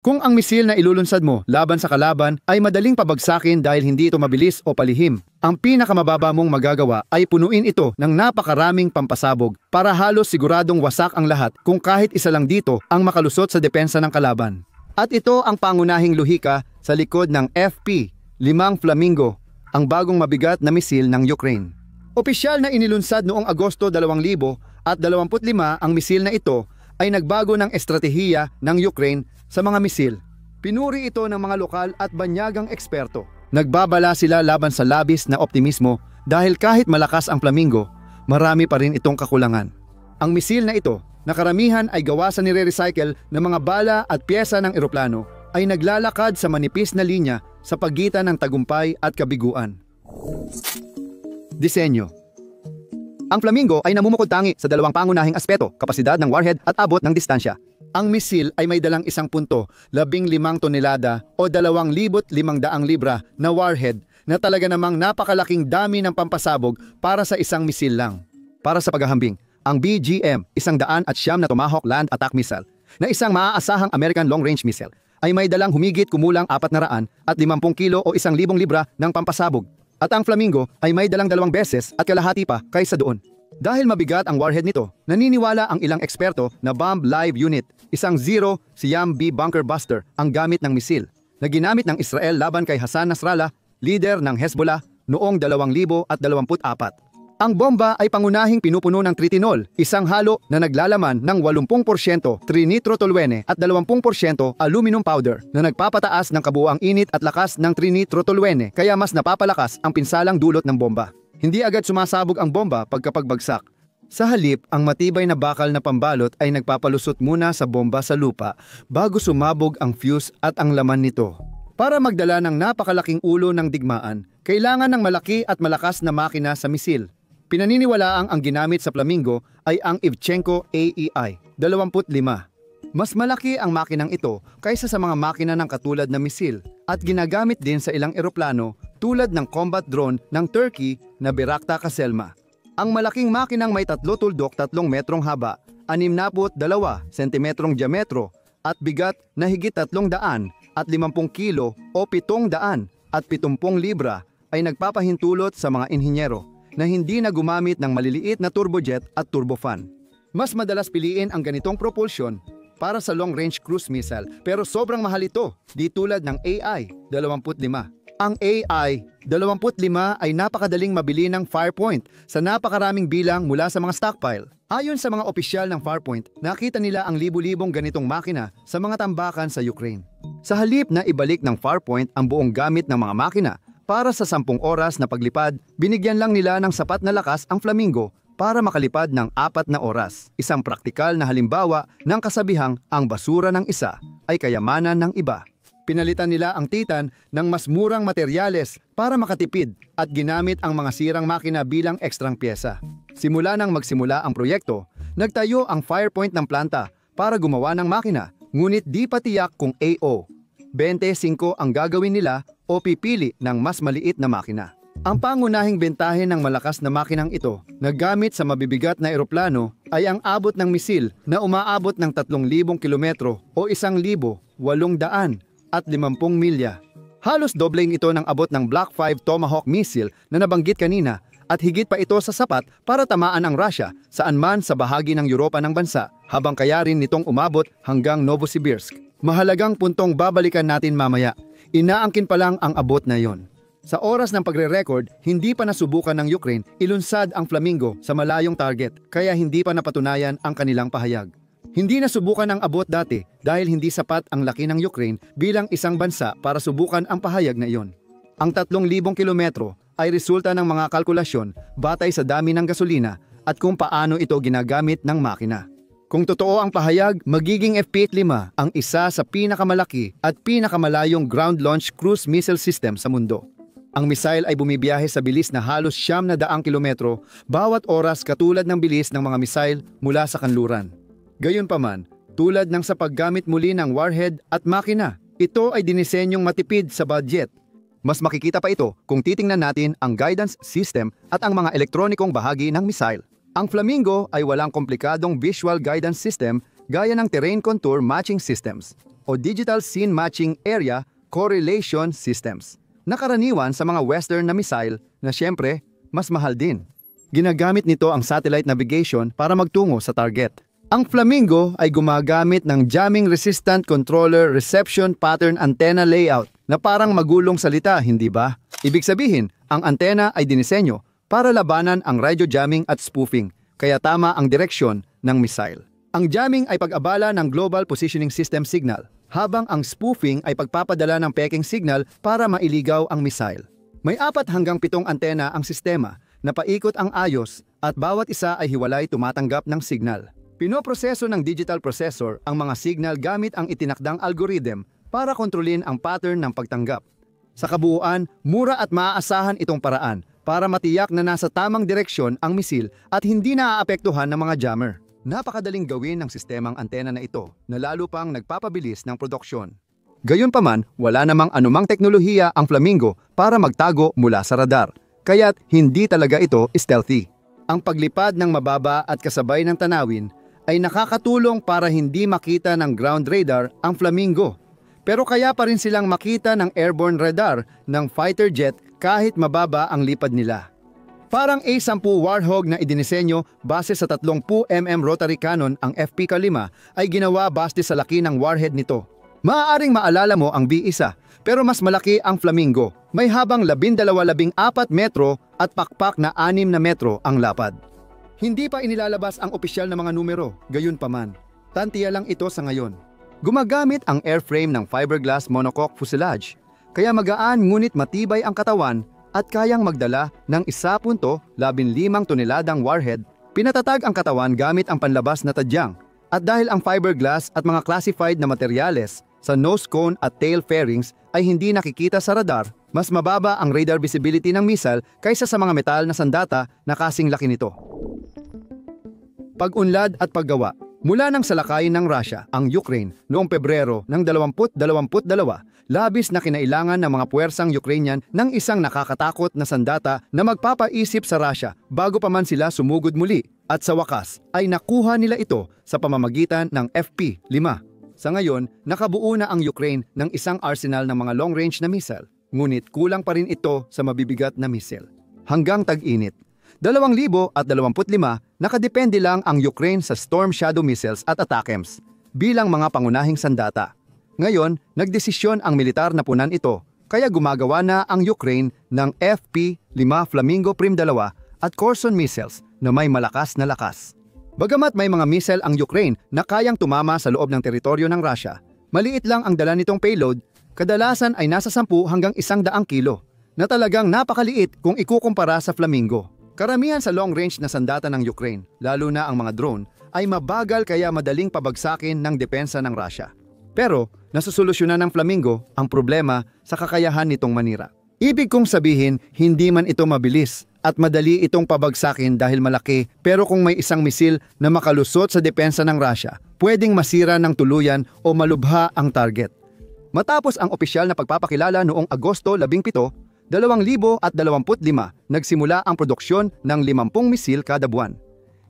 Kung ang misil na ilulunsad mo laban sa kalaban ay madaling pabagsakin dahil hindi ito mabilis o palihim, ang pinakamababa mong magagawa ay punuin ito ng napakaraming pampasabog para halos siguradong wasak ang lahat kung kahit isa lang dito ang makalusot sa depensa ng kalaban. At ito ang pangunahing lohika sa likod ng FP-5 Flamingo, ang bagong mabigat na misil ng Ukraine. Opisyal na inilunsad noong Agosto 2025 ang misil na ito ay nagbago ng estratehiya ng Ukraine sa mga misil. Pinuri ito ng mga lokal at banyagang eksperto. Nagbabala sila laban sa labis na optimismo dahil kahit malakas ang Flamingo, marami pa rin itong kakulangan. Ang misil na ito, na karamihan ay gawa sa nire-recycle ng mga bala at pyesa ng eroplano, ay naglalakad sa manipis na linya sa pagitan ng tagumpay at kabiguan. Disenyo. Ang Flamingo ay namumukod-tangi sa dalawang pangunahing aspeto, kapasidad ng warhead at abot ng distansya. Ang misil ay may dalang 1.15 tonelada o 2,500 libra na warhead na talaga namang napakalaking dami ng pampasabog para sa isang misil lang. Para sa paghahambing, ang BGM, 109 na Tomahawk Land Attack Missile, na isang maaasahang American long-range missile, ay may dalang humigit kumulang 450 kilo o 1,000 libra ng pampasabog. At ang Flamingo ay may dalang 2 beses at kalahati pa kaysa doon. Dahil mabigat ang warhead nito, naniniwala ang ilang eksperto na Bomb Live Unit, isang zero Siam B bunker buster ang gamit ng misil, na ginamit ng Israel laban kay Hassan Nasrallah, leader ng Hezbollah, noong 2024. Ang bomba ay pangunahing pinupuno ng tritinol, isang halo na naglalaman ng 80% trinitrotoluene at 20% aluminum powder na nagpapataas ng kabuuang init at lakas ng trinitrotoluene kaya mas napapalakas ang pinsalang dulot ng bomba. Hindi agad sumasabog ang bomba pagkapagbagsak. Sa halip, ang matibay na bakal na pambalot ay nagpapalusot muna sa bomba sa lupa bago sumabog ang fuse at ang laman nito. Para magdala ng napakalaking ulo ng digmaan, kailangan ng malaki at malakas na makina sa misil. Pinaniniwalaang ang ginamit sa Flamingo ay ang Ivchenko AEI 25. Mas malaki ang makinang ito kaysa sa mga makina ng katulad na misil at ginagamit din sa ilang eroplano tulad ng combat drone ng Turkey na Bayraktar Kaselma. Ang malaking makinang may 3 tuldok 3 metrong haba, 62 sentimetrong diametro at bigat na higit 300 at 50 kilo o 700 at 70 libra ay nagpapahintulot sa mga inhinyero na hindi na gumamit ng maliliit na turbojet at turbofan. Mas madalas piliin ang ganitong propulsion para sa long-range cruise missile pero sobrang mahal ito, di tulad ng AI-25. Ang AI-25 ay napakadaling mabili ng Firepoint sa napakaraming bilang mula sa mga stockpile. Ayon sa mga opisyal ng Firepoint, nakita nila ang libu-libong ganitong makina sa mga tambakan sa Ukraine. Sa halip na ibalik ng Firepoint ang buong gamit ng mga makina para sa 10 oras na paglipad, binigyan lang nila ng sapat na lakas ang Flamingo para makalipad ng 4 na oras. Isang praktikal na halimbawa ng kasabihang ang basura ng isa ay kayamanan ng iba. Pinalitan nila ang Titan ng mas murang materyales para makatipid at ginamit ang mga sirang makina bilang ekstrang pyesa. Simula nang magsimula ang proyekto, nagtayo ang Firepoint ng planta para gumawa ng makina, ngunit di pa tiyak kung AO-25 ang gagawin nila o pipili ng mas maliit na makina. Ang pangunahing bentahe ng malakas na makinang ito na gamit sa mabibigat na eroplano ay ang abot ng misil na umaabot ng 3,000 kilometro o 1,850 milya. Halos dobleng ito ng abot ng Block 5 Tomahawk missile na nabanggit kanina at higit pa ito sa sapat para tamaan ang Russia saan man sa bahagi ng Europa ng bansa habang kaya rin nitong umabot hanggang Novosibirsk. Mahalagang puntong babalikan natin mamaya. Inaangkin pa lang ang abot na yon. Sa oras ng pagre-record, hindi pa nasubukan ng Ukraine ilunsad ang Flamingo sa malayong target kaya hindi pa napatunayan ang kanilang pahayag. Hindi nasubukan ang abot dati dahil hindi sapat ang laki ng Ukraine bilang isang bansa para subukan ang pahayag na iyon. Ang 3,000 kilometro ay resulta ng mga kalkulasyon batay sa dami ng gasolina at kung paano ito ginagamit ng makina. Kung totoo ang pahayag, magiging FP-5 ang isa sa pinakamalaki at pinakamalayong ground-launched cruise missile system sa mundo. Ang missile ay bumibiyahe sa bilis na halos 900 kilometro bawat oras katulad ng bilis ng mga missile mula sa kanluran. Gayunpaman, tulad ng sa paggamit muli ng warhead at makina, ito ay dinisenyong matipid sa budget. Mas makikita pa ito kung titingnan natin ang guidance system at ang mga elektronikong bahagi ng missile. Ang Flamingo ay walang komplikadong visual guidance system gaya ng terrain contour matching systems o Digital Scene Matching Area Correlation Systems na karaniwan sa mga Western na missile na siyempre mas mahal din. Ginagamit nito ang satellite navigation para magtungo sa target. Ang Flamingo ay gumagamit ng Jamming Resistant Controller Reception Pattern Antenna Layout na parang magulong salita, hindi ba? Ibig sabihin, ang antena ay dinisenyo para labanan ang radio jamming at spoofing, kaya tama ang direksyon ng missile. Ang jamming ay pag-abala ng Global Positioning System signal, habang ang spoofing ay pagpapadala ng peking signal para mailigaw ang missile. May 4 hanggang 7 antena ang sistema na paikot ang ayos at bawat isa ay hiwalay tumatanggap ng signal. Pinoproseso ng digital processor ang mga signal gamit ang itinakdang algorithm para kontrolin ang pattern ng pagtanggap. Sa kabuuan, mura at maaasahan itong paraan para matiyak na nasa tamang direksyon ang misil at hindi naaapektuhan ng mga jammer. Napakadaling gawin ng sistemang antena na ito na lalo pang nagpapabilis ng produksyon. Gayunpaman, wala namang anumang teknolohiya ang Flamingo para magtago mula sa radar, kaya't hindi talaga ito stealthy. Ang paglipad ng mababa at kasabay ng tanawin ay nakakatulong para hindi makita ng ground radar ang Flamingo. Pero kaya pa rin silang makita ng airborne radar ng fighter jet kahit mababa ang lipad nila. Parang A-10 Warthog na idinisenyo base sa 30mm rotary cannon, ang FP-5 ay ginawa base sa laki ng warhead nito. Maaaring maalala mo ang B-1, pero mas malaki ang Flamingo. May habang 12-14 metro at pakpak na 6 na metro ang lapad. Hindi pa inilalabas ang opisyal na mga numero, gayunpaman. Tantiya lang ito sa ngayon. Gumagamit ang airframe ng fiberglass monocoque fuselage, kaya magaan ngunit matibay ang katawan at kayang magdala ng 1.15 toneladang warhead. Pinatatag ang katawan gamit ang panlabas na tadyang. At dahil ang fiberglass at mga classified na materyales sa nose cone at tail fairings ay hindi nakikita sa radar, mas mababa ang radar visibility ng missile kaysa sa mga metal na sandata na kasing laki nito. Pag-unlad at paggawa. Mula nang salakayin ng Russia ang Ukraine noong Pebrero ng 2022, labis na kinailangan ng mga puwersang Ukrainian ng isang nakakatakot na sandata na magpapaisip sa Russia bago pa man sila sumugod muli. At sa wakas ay nakuha nila ito sa pamamagitan ng FP-5. Sa ngayon, nakabuo na ang Ukraine ng isang arsenal ng mga long-range na missile, ngunit kulang pa rin ito sa mabibigat na missile. Hanggang tag-init. 2025, nakadepende lang ang Ukraine sa Storm Shadow missiles at ATACMS bilang mga pangunahing sandata. Ngayon, nagdesisyon ang militar na punan ito, kaya gumagawa na ang Ukraine ng FP-5 Flamingo Prim-2 at Corson missiles na may malakas na lakas. Bagamat may mga missile ang Ukraine na kayang tumama sa loob ng teritoryo ng Russia, maliit lang ang dala nitong payload, kadalasan ay nasa 10 hanggang 100 kilo, na talagang napakaliit kung ikukumpara sa Flamingo. Karamihan sa long-range na sandata ng Ukraine, lalo na ang mga drone, ay mabagal kaya madaling pabagsakin ng depensa ng Russia. Pero, nasusolusyonan ng Flamingo ang problema sa kakayahan nitong manira. Ibig kong sabihin, hindi man ito mabilis at madali itong pabagsakin dahil malaki, pero kung may isang misil na makalusot sa depensa ng Russia, pwedeng masira ng tuluyan o malubha ang target. Matapos ang opisyal na pagpapakilala noong Agosto 17, 2025, nagsimula ang produksyon ng 50 misil kada buwan.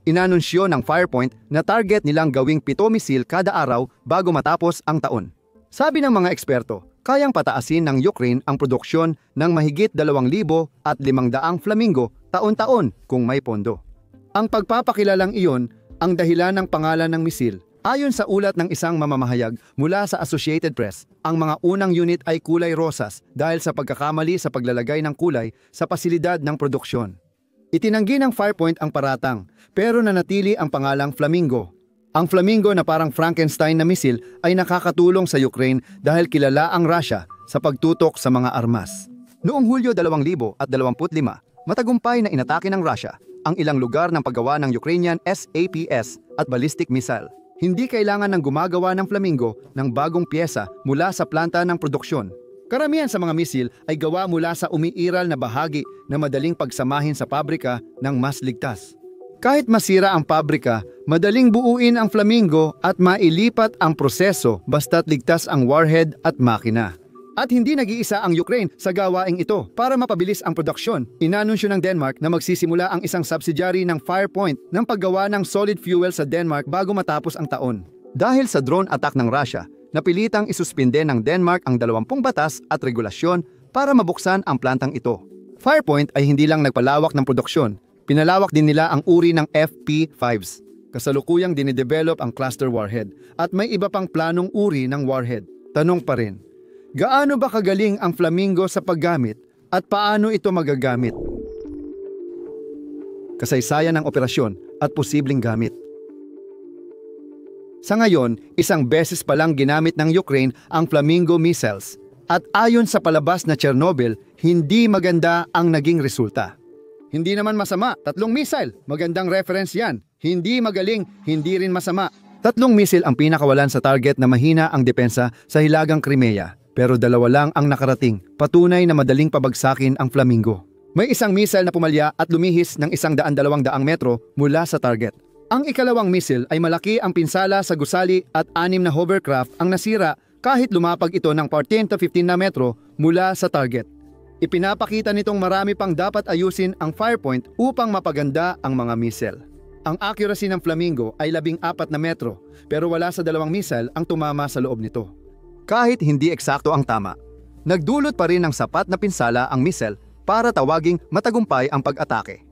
Inanunsyo ng Firepoint na target nilang gawing 7 misil kada araw bago matapos ang taon. Sabi ng mga eksperto, kayang pataasin ng Ukraine ang produksyon ng mahigit 2,500 Flamingo taon-taon kung may pondo. Ang pagpapakilalang iyon ang dahilan ng pangalan ng misil. Ayon sa ulat ng isang mamamahayag mula sa Associated Press, ang mga unang unit ay kulay rosas dahil sa pagkakamali sa paglalagay ng kulay sa pasilidad ng produksyon. Itinanggi ng Firepoint ang paratang, pero nanatili ang pangalang Flamingo. Ang Flamingo na parang Frankenstein na misil ay nakakatulong sa Ukraine dahil kilala ang Russia sa pagtutok sa mga armas. Noong Hulyo 2025, matagumpay na inatake ng Russia ang ilang lugar ng paggawa ng Ukrainian SAPS at ballistic missile. Hindi kailangan ng gumagawa ng Flamingo ng bagong pyesa mula sa planta ng produksyon. Karamihan sa mga misil ay gawa mula sa umiiral na bahagi na madaling pagsamahin sa pabrika ng mas ligtas. Kahit masira ang pabrika, madaling buuin ang Flamingo at mailipat ang proseso basta't ligtas ang warhead at makina. At hindi nag-iisa ang Ukraine sa gawaing ito. Para mapabilis ang produksyon, inanunsyo ng Denmark na magsisimula ang isang subsidiary ng Firepoint ng paggawa ng solid fuel sa Denmark bago matapos ang taon. Dahil sa drone attack ng Russia, Napilitang isuspinde ng Denmark ang 20 batas at regulasyon para mabuksan ang plantang ito. Firepoint ay hindi lang nagpalawak ng produksyon, pinalawak din nila ang uri ng FP5s. Kasalukuyang dinidevelop ang cluster warhead at may iba pang planong uri ng warhead. Tanong pa rin, gaano ba kagaling ang Flamingo sa paggamit at paano ito magagamit? Kasaysayan ng operasyon at posibleng gamit. Sa ngayon, isang beses pa lang ginamit ng Ukraine ang Flamingo missiles at ayon sa palabas na Chernobyl, hindi maganda ang naging resulta. Hindi naman masama, 3 missile, magandang reference yan. Hindi magaling, hindi rin masama. 3 missile ang pinakawalan sa target na mahina ang depensa sa Hilagang Crimea, pero 2 lang ang nakarating, patunay na madaling pabagsakin ang Flamingo. May isang missile na pumalya at lumihis ng 100-200 metro mula sa target. Ang ikalawang missile ay malaki ang pinsala sa gusali at 6 na hovercraft ang nasira kahit lumapag ito ng 14 to 15 na metro mula sa target. Ipinapakita nitong marami pang dapat ayusin ang firepoint upang mapaganda ang mga missile. Ang accuracy ng Flamingo ay 14 na metro pero wala sa 2 missile ang tumama sa loob nito. Kahit hindi eksakto ang tama, nagdulot pa rin ng sapat na pinsala ang missile para tawaging matagumpay ang pag-atake.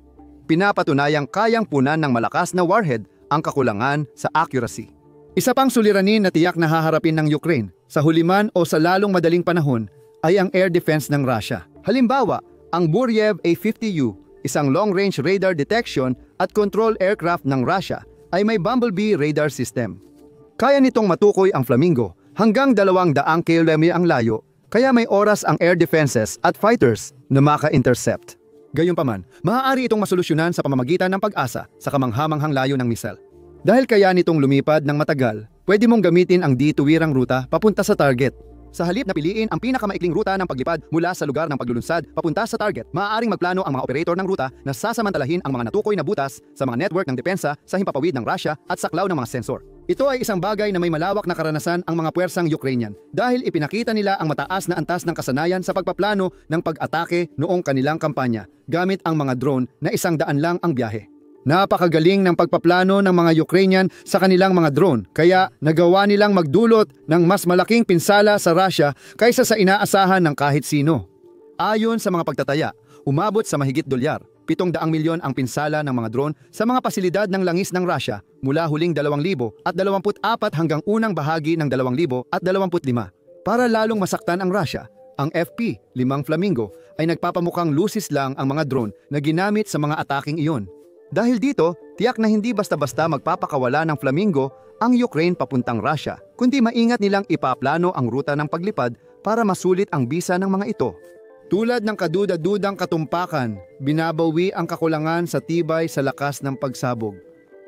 Pinapatunayang kayang punan ng malakas na warhead ang kakulangan sa accuracy. Isa pang suliranin na tiyak na haharapin ng Ukraine sa huliman o sa lalong madaling panahon ay ang air defense ng Russia. Halimbawa, ang Buryev A-50U, isang long-range radar detection at control aircraft ng Russia, ay may Bumblebee radar system. Kaya nitong matukoy ang Flamingo hanggang 200 km ang layo, kaya may oras ang air defenses at fighters na maka-intercept. Gayunpaman, maaari itong masolusyonan sa pamamagitan ng pag-asa sa kamanghamanghang layo ng missile. Dahil kaya nitong lumipad ng matagal, pwede mong gamitin ang di-tuwirang ruta papunta sa target. Sa halip na piliin ang pinakamaikling ruta ng paglipad mula sa lugar ng paglulunsad papunta sa target, maaaring magplano ang mga operator ng ruta na sasamantalahin ang mga natukoy na butas sa mga network ng depensa sa himpapawid ng Russia at saklaw ng mga sensor. Ito ay isang bagay na may malawak na karanasan ang mga puwersang Ukrainian dahil ipinakita nila ang mataas na antas ng kasanayan sa pagpaplano ng pag-atake noong kanilang kampanya gamit ang mga drone na 100 lang ang biyahe. Napakagaling ng pagpaplano ng mga Ukrainian sa kanilang mga drone kaya nagawa nilang magdulot ng mas malaking pinsala sa Russia kaysa sa inaasahan ng kahit sino. Ayon sa mga pagtataya, umabot sa mahigit $700 milyon ang pinsala ng mga drone sa mga pasilidad ng langis ng Russia mula huling 2024 hanggang unang bahagi ng 2025. Para lalong masaktan ang Russia, ang FP-5 Flamingo ay nagpapamukhang lusis lang ang mga drone na ginamit sa mga ataking iyon. Dahil dito, tiyak na hindi basta-basta magpapakawala ng Flamingo ang Ukraine papuntang Russia, kundi maingat nilang ipaplano ang ruta ng paglipad para masulit ang bisa ng mga ito. Tulad ng kaduda-dudang katumpakan, binabawi ang kakulangan sa tibay sa lakas ng pagsabog.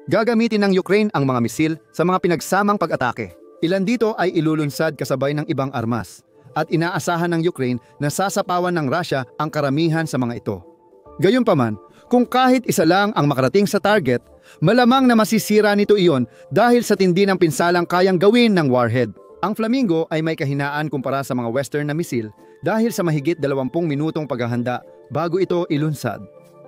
Gagamitin ng Ukraine ang mga misil sa mga pinagsamang pag-atake. Ilan dito ay ilulunsad kasabay ng ibang armas, at inaasahan ng Ukraine na sasapawan ng Russia ang karamihan sa mga ito. Gayunpaman, kung kahit isa lang ang makarating sa target, malamang na masisira nito iyon dahil sa tindi ng pinsalang kayang gawin ng warhead. Ang Flamingo ay may kahinaan kumpara sa mga Western na misil dahil sa mahigit 20 minutong paghahanda bago ito ilunsad.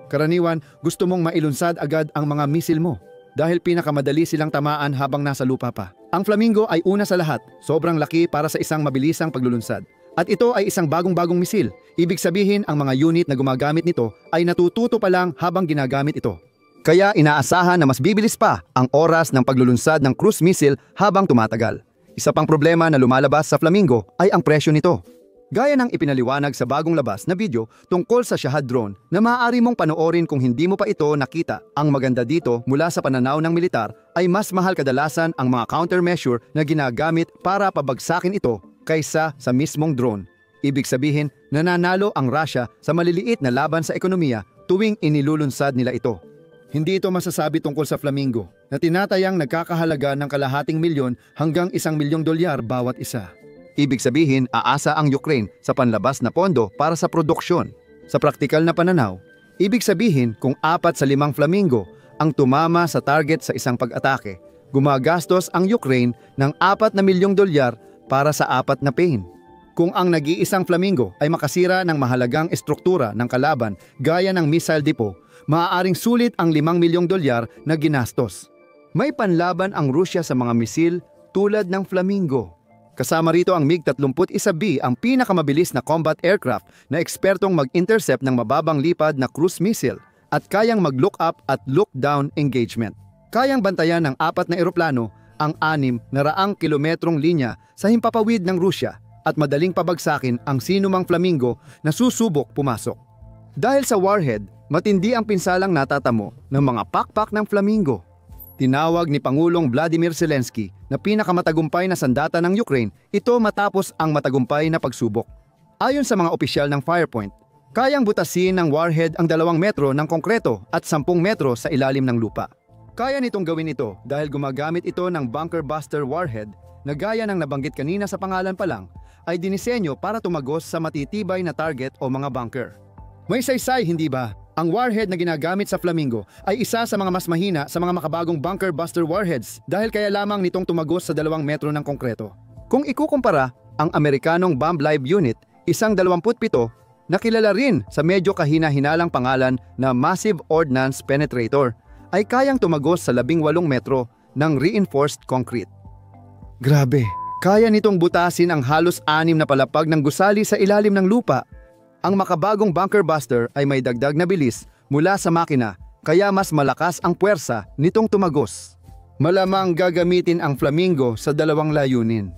Karaniwan, gusto mong mailunsad agad ang mga misil mo dahil pinakamadali silang tamaan habang nasa lupa pa. Ang Flamingo ay una sa lahat, sobrang laki para sa isang mabilisang paglulunsad. At ito ay isang bagong-bagong misil. Ibig sabihin ang mga unit na gumagamit nito ay natututo pa lang habang ginagamit ito. Kaya inaasahan na mas bibilis pa ang oras ng paglulunsad ng cruise missile habang tumatagal. Isa pang problema na lumalabas sa Flamingo ay ang presyo nito. Gaya ng ipinaliwanag sa bagong labas na video tungkol sa Shahad drone na maaari mong panoorin kung hindi mo pa ito nakita. Ang maganda dito mula sa pananaw ng militar ay mas mahal kadalasan ang mga countermeasure na ginagamit para pabagsakin ito kaysa sa mismong drone. Ibig sabihin, nananalo ang Russia sa maliliit na laban sa ekonomiya tuwing inilulunsad nila ito. Hindi ito masasabi tungkol sa Flamingo na tinatayang nagkakahalaga ng $250,000 hanggang $1,000,000 bawat isa. Ibig sabihin, aasa ang Ukraine sa panlabas na pondo para sa produksyon. Sa praktikal na pananaw, ibig sabihin kung 4 sa 5 Flamingo ang tumama sa target sa isang pag-atake, gumagastos ang Ukraine ng $4 na milyong para sa 4 na pain. Kung ang nag-iisang Flamingo ay makasira ng mahalagang estruktura ng kalaban gaya ng missile depot, maaaring sulit ang $5 milyong na ginastos. May panlaban ang Rusya sa mga misil tulad ng Flamingo. Kasama rito ang MiG-31B, ang pinakamabilis na combat aircraft na ekspertong mag-intercept ng mababang lipad na cruise missile at kayang mag-look up at look down engagement. Kayang bantayan ng 4 na eroplano ang 600 kilometrong linya sa himpapawid ng Rusya at madaling pabagsakin ang sinumang Flamingo na susubok pumasok. Dahil sa warhead, matindi ang pinsalang natatamo ng mga pakpak ng Flamingo. Tinawag ni Pangulong Vladimir Zelensky na pinakamatagumpay na sandata ng Ukraine ito matapos ang matagumpay na pagsubok. Ayon sa mga opisyal ng Firepoint, kayang butasin ng warhead ang 2 metro ng konkreto at 10 metro sa ilalim ng lupa. Kaya nitong gawin ito dahil gumagamit ito ng bunker buster warhead na gaya ng nabanggit kanina sa pangalan pa lang ay dinisenyo para tumagos sa matitibay na target o mga bunker. May saysay, hindi ba? Ang warhead na ginagamit sa Flamingo ay isa sa mga mas mahina sa mga makabagong bunker buster warheads dahil kaya lamang nitong tumagos sa 2 metro ng konkreto. Kung ikukumpara, ang Amerikanong Bomb Live Unit, isang 27 na kilala rin sa medyo kahina-hinalang pangalan na Massive Ordnance Penetrator, ay kayang tumagos sa 18 metro ng reinforced concrete. Grabe, kaya nitong butasin ang halos 6 na palapag ng gusali sa ilalim ng lupa. Ang makabagong bunker buster ay may dagdag na bilis mula sa makina, kaya mas malakas ang puwersa nitong tumagos. Malamang gagamitin ang Flamingo sa 2 layunin.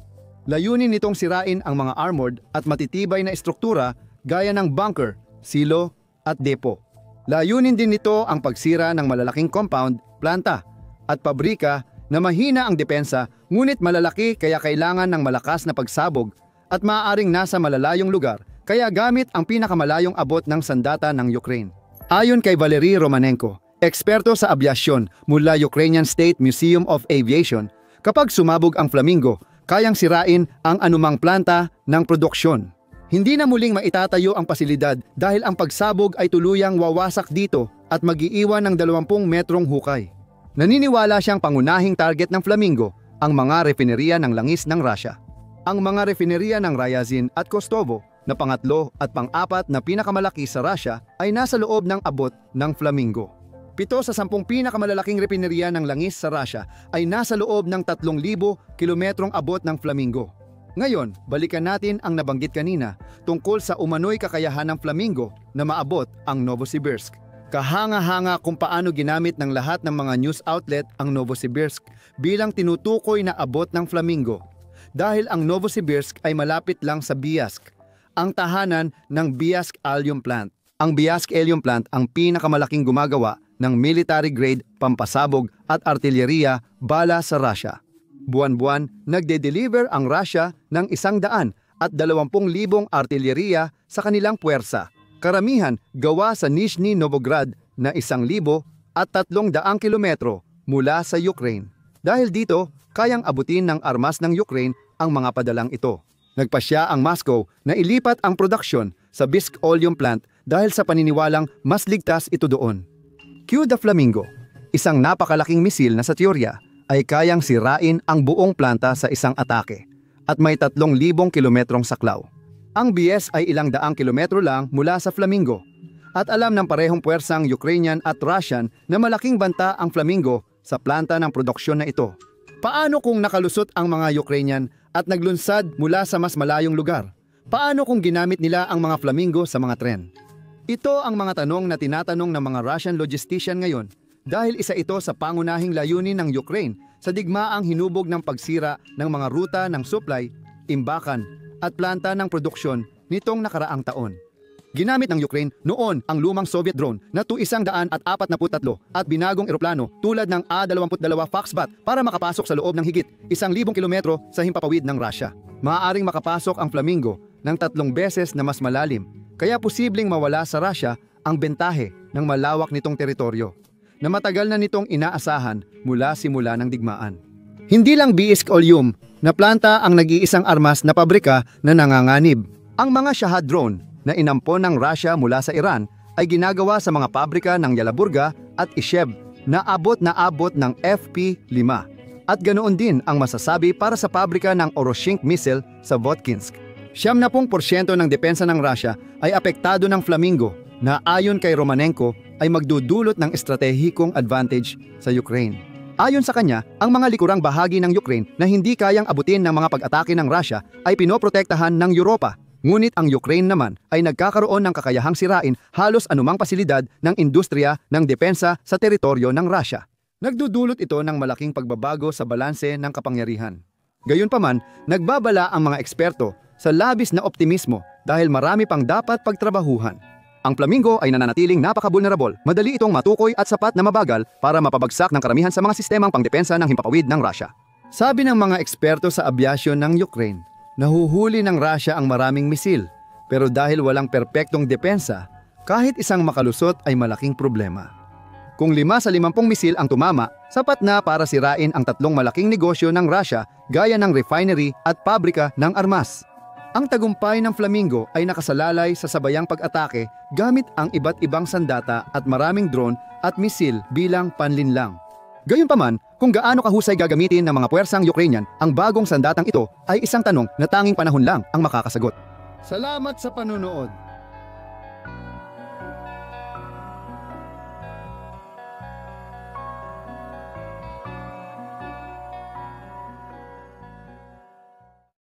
Layunin nitong sirain ang mga armored at matitibay na estruktura gaya ng bunker, silo at depo. Layunin din nito ang pagsira ng malalaking compound, planta at pabrika na mahina ang depensa ngunit malalaki kaya kailangan ng malakas na pagsabog at maaaring nasa malalayong lugar kaya gamit ang pinakamalayong abot ng sandata ng Ukraine. Ayon kay Valery Romanenko, eksperto sa abyasyon mula Ukrainian State Museum of Aviation, kapag sumabog ang Flamingo, kayang sirain ang anumang planta ng produksyon. Hindi na muling maitatayo ang pasilidad dahil ang pagsabog ay tuluyang wawasak dito at mag-iiwan ng 20 metrong hukay. Naniniwala siyang pangunahing target ng Flamingo ang mga refinerya ng langis ng Russia. Ang mga refinerya ng Ryazin at Kostovo na pangatlo at pang-4 na pinakamalaki sa Russia ay nasa loob ng abot ng Flamingo. 7 sa 10 pinakamalalaking refinerya ng langis sa Russia ay nasa loob ng 3,000 kilometrong abot ng Flamingo. Ngayon, balikan natin ang nabanggit kanina tungkol sa umano'y kakayahan ng Flamingo na maabot ang Novosibirsk. Kahanga-hanga kung paano ginamit ng lahat ng mga news outlet ang Novosibirsk bilang tinutukoy na abot ng Flamingo. Dahil ang Novosibirsk ay malapit lang sa Biask, ang tahanan ng Biask Allium Plant. Ang Biask Allium Plant ang pinakamalaking gumagawa ng military-grade pampasabog at artilyeriya bala sa Russia. Buwan-buwan, nagde-deliver ang Russia ng 120,000 artilyeriya sa kanilang puwersa. Karamihan gawa sa Nizhny Novgorod na 1,300 kilometro mula sa Ukraine. Dahil dito, kayang abutin ng armas ng Ukraine ang mga padalang ito. Nagpasya ang Moscow na ilipat ang produksyon sa Bisk Oleum Plant dahil sa paniniwalang mas ligtas ito doon. Cue the Flamingo, isang napakalaking misil na sa teorya ay kayang sirain ang buong planta sa isang atake at may 3,000 kilometrong saklaw. Ang BS ay ilang daang kilometro lang mula sa Flamingo at alam ng parehong puwersang Ukrainian at Russian na malaking banta ang Flamingo sa planta ng produksyon na ito. Paano kung nakalusot ang mga Ukrainian at naglunsad mula sa mas malayong lugar? Paano kung ginamit nila ang mga Flamingo sa mga tren? Ito ang mga tanong na tinatanong ng mga Russian logistician ngayon dahil isa ito sa pangunahing layunin ng Ukraine sa digmaang hinubog ng pagsira ng mga ruta ng supply, imbakan at planta ng produksyon nitong nakaraang taon. Ginamit ng Ukraine noon ang lumang Soviet drone na Tu-143 at binagong eroplano tulad ng A-22 Foxbat para makapasok sa loob ng higit 1,000 kilometro sa himpapawid ng Russia. Maaaring makapasok ang Flamingo ng 3 beses na mas malalim, kaya posibleng mawala sa Russia ang bentahe ng malawak nitong teritoryo na matagal na nitong inaasahan mula simula ng digmaan. Hindi lang Bisk Oleum na planta ang nag-iisang armas na pabrika na nanganganib. Ang mga Shahad drone na inampon ng Russia mula sa Iran ay ginagawa sa mga pabrika ng Yelaburga at Isheb na abot ng FP-5. At ganoon din ang masasabi para sa pabrika ng Oroshink missile sa Votkinsk. 70% ng depensa ng Russia ay apektado ng Flamingo na ayon kay Romanenko ay magdudulot ng estratehikong advantage sa Ukraine. Ayon sa kanya, ang mga likurang bahagi ng Ukraine na hindi kayang abutin ng mga pag-atake ng Russia ay pinoprotektahan ng Europa. Ngunit ang Ukraine naman ay nagkakaroon ng kakayahang sirain halos anumang pasilidad ng industriya ng depensa sa teritoryo ng Russia. Nagdudulot ito ng malaking pagbabago sa balanse ng kapangyarihan. Gayunpaman, nagbabala ang mga eksperto sa labis na optimismo dahil marami pang dapat pagtrabahuhan. Ang Flamingo ay nananatiling napaka-vulnerable, madali itong matukoy at sapat na mabagal para mapabagsak ng karamihan sa mga sistemang pangdepensa ng himpapawid ng Russia. Sabi ng mga eksperto sa abyasyon ng Ukraine, nahuhuli ng Russia ang maraming misil, pero dahil walang perpektong depensa, kahit isang makalusot ay malaking problema. Kung 5 sa 50 misil ang tumama, sapat na para sirain ang 3 malaking negosyo ng Russia gaya ng refinery at pabrika ng armas. Ang tagumpay ng Flamingo ay nakasalalay sa sabayang pag-atake gamit ang iba't ibang sandata at maraming drone at misil bilang panlinlang. Gayunpaman, kung gaano kahusay gagamitin ng mga puwersang Ukrainian ang bagong sandatang ito ay isang tanong na tanging panahon lang ang makakasagot. Salamat sa panunood.